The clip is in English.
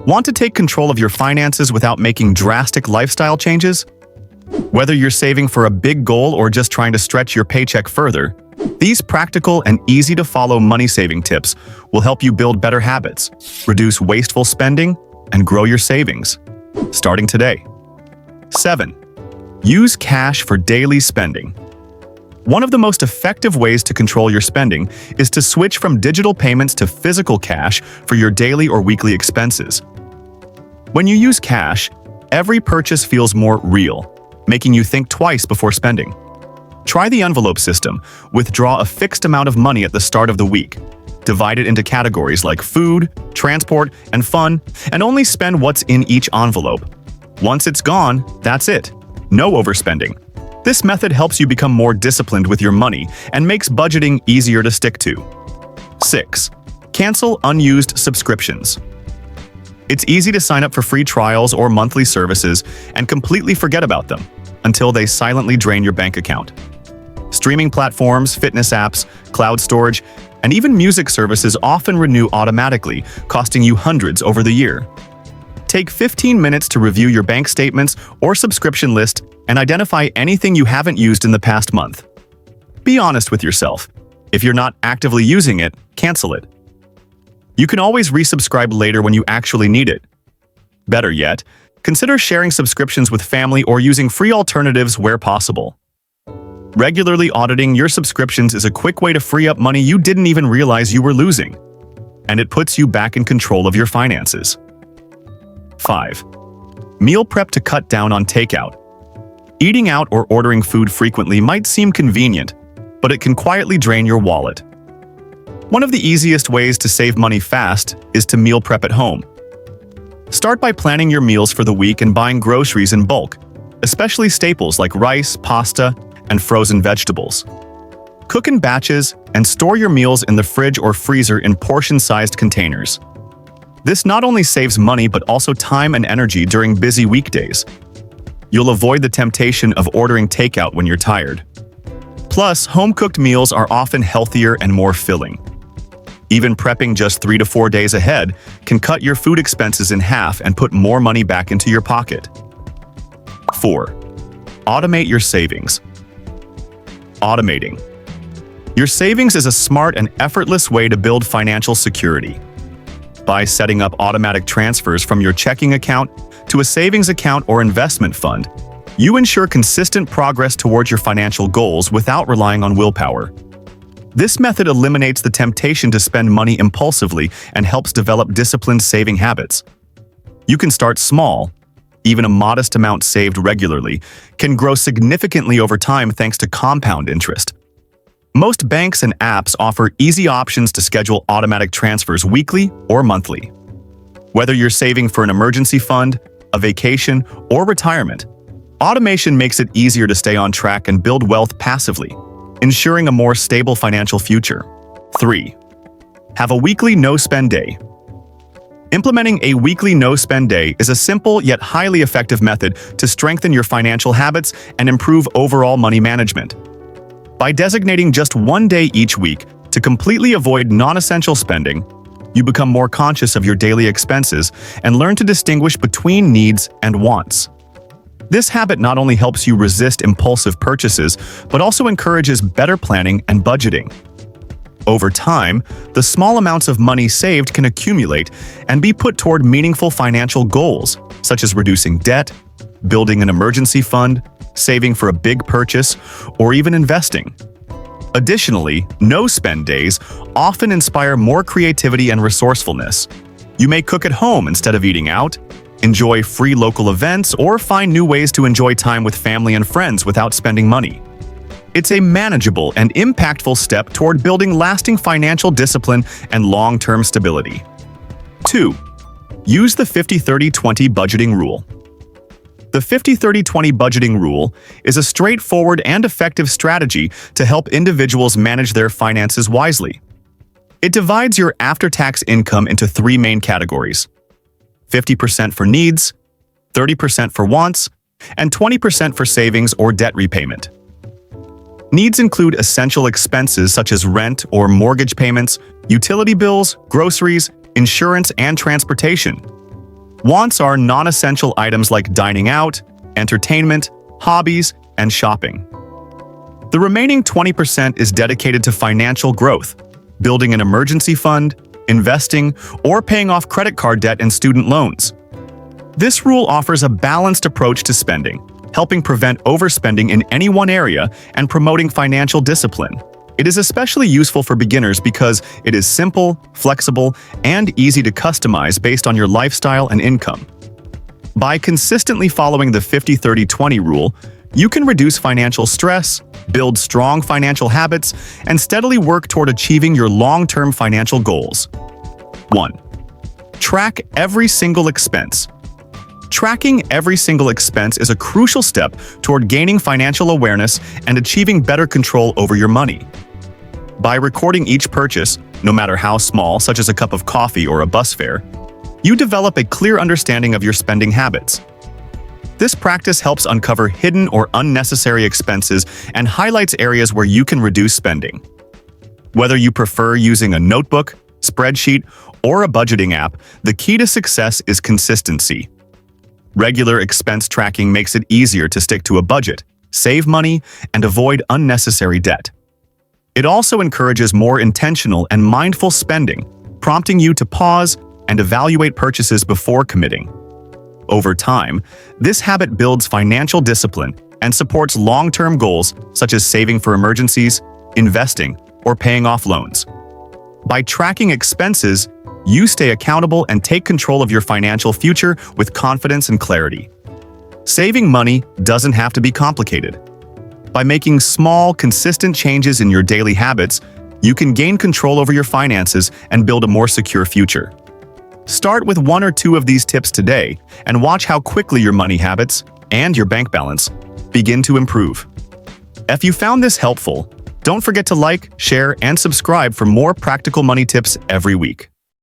Want to take control of your finances without making drastic lifestyle changes? Whether you're saving for a big goal or just trying to stretch your paycheck further, these practical and easy-to-follow money-saving tips will help you build better habits, reduce wasteful spending, and grow your savings. Starting today. 7. Use cash for daily spending. One of the most effective ways to control your spending is to switch from digital payments to physical cash for your daily or weekly expenses. When you use cash, every purchase feels more real, making you think twice before spending. Try the envelope system. Withdraw a fixed amount of money at the start of the week. Divide it into categories like food, transport, and fun, and only spend what's in each envelope. Once it's gone, that's it. No overspending. This method helps you become more disciplined with your money and makes budgeting easier to stick to. 6. Cancel unused subscriptions. It's easy to sign up for free trials or monthly services and completely forget about them until they silently drain your bank account. Streaming platforms, fitness apps, cloud storage, and even music services often renew automatically, costing you hundreds over the year. Take 15 minutes to review your bank statements or subscription list and identify anything you haven't used in the past month. Be honest with yourself. If you're not actively using it, cancel it. You can always resubscribe later when you actually need it. Better yet, consider sharing subscriptions with family or using free alternatives where possible. Regularly auditing your subscriptions is a quick way to free up money you didn't even realize you were losing, and it puts you back in control of your finances. 5. Meal prep to cut down on takeout. Eating out or ordering food frequently might seem convenient, but it can quietly drain your wallet. One of the easiest ways to save money fast is to meal prep at home. Start by planning your meals for the week and buying groceries in bulk, especially staples like rice, pasta, and frozen vegetables. Cook in batches and store your meals in the fridge or freezer in portion-sized containers. This not only saves money but also time and energy during busy weekdays. You'll avoid the temptation of ordering takeout when you're tired. Plus, home-cooked meals are often healthier and more filling. Even prepping just 3 to 4 days ahead can cut your food expenses in half and put more money back into your pocket. 4. Automate your savings. Automating. Your savings is a smart and effortless way to build financial security. By setting up automatic transfers from your checking account to a savings account or investment fund, you ensure consistent progress towards your financial goals without relying on willpower. This method eliminates the temptation to spend money impulsively and helps develop disciplined saving habits. You can start small. Even a modest amount saved regularly can grow significantly over time thanks to compound interest. Most banks and apps offer easy options to schedule automatic transfers weekly or monthly. Whether you're saving for an emergency fund, a vacation, or retirement, automation makes it easier to stay on track and build wealth passively, ensuring a more stable financial future. 3. Have a weekly no-spend day. Implementing a weekly no-spend day is a simple yet highly effective method to strengthen your financial habits and improve overall money management. By designating just one day each week to completely avoid non-essential spending, you become more conscious of your daily expenses and learn to distinguish between needs and wants. This habit not only helps you resist impulsive purchases, but also encourages better planning and budgeting. Over time, the small amounts of money saved can accumulate and be put toward meaningful financial goals, such as reducing debt, building an emergency fund, saving for a big purchase, or even investing. Additionally, no-spend days often inspire more creativity and resourcefulness. You may cook at home instead of eating out, enjoy free local events, or find new ways to enjoy time with family and friends without spending money. It's a manageable and impactful step toward building lasting financial discipline and long-term stability. 2. Use the 50-30-20 budgeting rule. The 50-30-20 budgeting rule is a straightforward and effective strategy to help individuals manage their finances wisely. It divides your after-tax income into 3 main categories: 50% for needs, 30% for wants, and 20% for savings or debt repayment. Needs include essential expenses such as rent or mortgage payments, utility bills, groceries, insurance, and transportation. Wants are non-essential items like dining out, entertainment, hobbies, and shopping. The remaining 20% is dedicated to financial growth, building an emergency fund, investing, or paying off credit card debt and student loans. This rule offers a balanced approach to spending, helping prevent overspending in any one area and promoting financial discipline. It is especially useful for beginners because it is simple, flexible, and easy to customize based on your lifestyle and income. By consistently following the 50-30-20 rule, you can reduce financial stress, build strong financial habits, and steadily work toward achieving your long-term financial goals. 1. Track every single expense. Tracking every single expense is a crucial step toward gaining financial awareness and achieving better control over your money. By recording each purchase, no matter how small, such as a cup of coffee or a bus fare, you develop a clear understanding of your spending habits. This practice helps uncover hidden or unnecessary expenses and highlights areas where you can reduce spending. Whether you prefer using a notebook, spreadsheet, or a budgeting app, the key to success is consistency. Regular expense tracking makes it easier to stick to a budget, save money, and avoid unnecessary debt. It also encourages more intentional and mindful spending, prompting you to pause and evaluate purchases before committing. Over time, this habit builds financial discipline and supports long-term goals such as saving for emergencies, investing, or paying off loans. By tracking expenses, you stay accountable and take control of your financial future with confidence and clarity. Saving money doesn't have to be complicated. By making small, consistent changes in your daily habits, you can gain control over your finances and build a more secure future. Start with 1 or 2 of these tips today and watch how quickly your money habits and your bank balance begin to improve. If you found this helpful, don't forget to like, share, and subscribe for more practical money tips every week.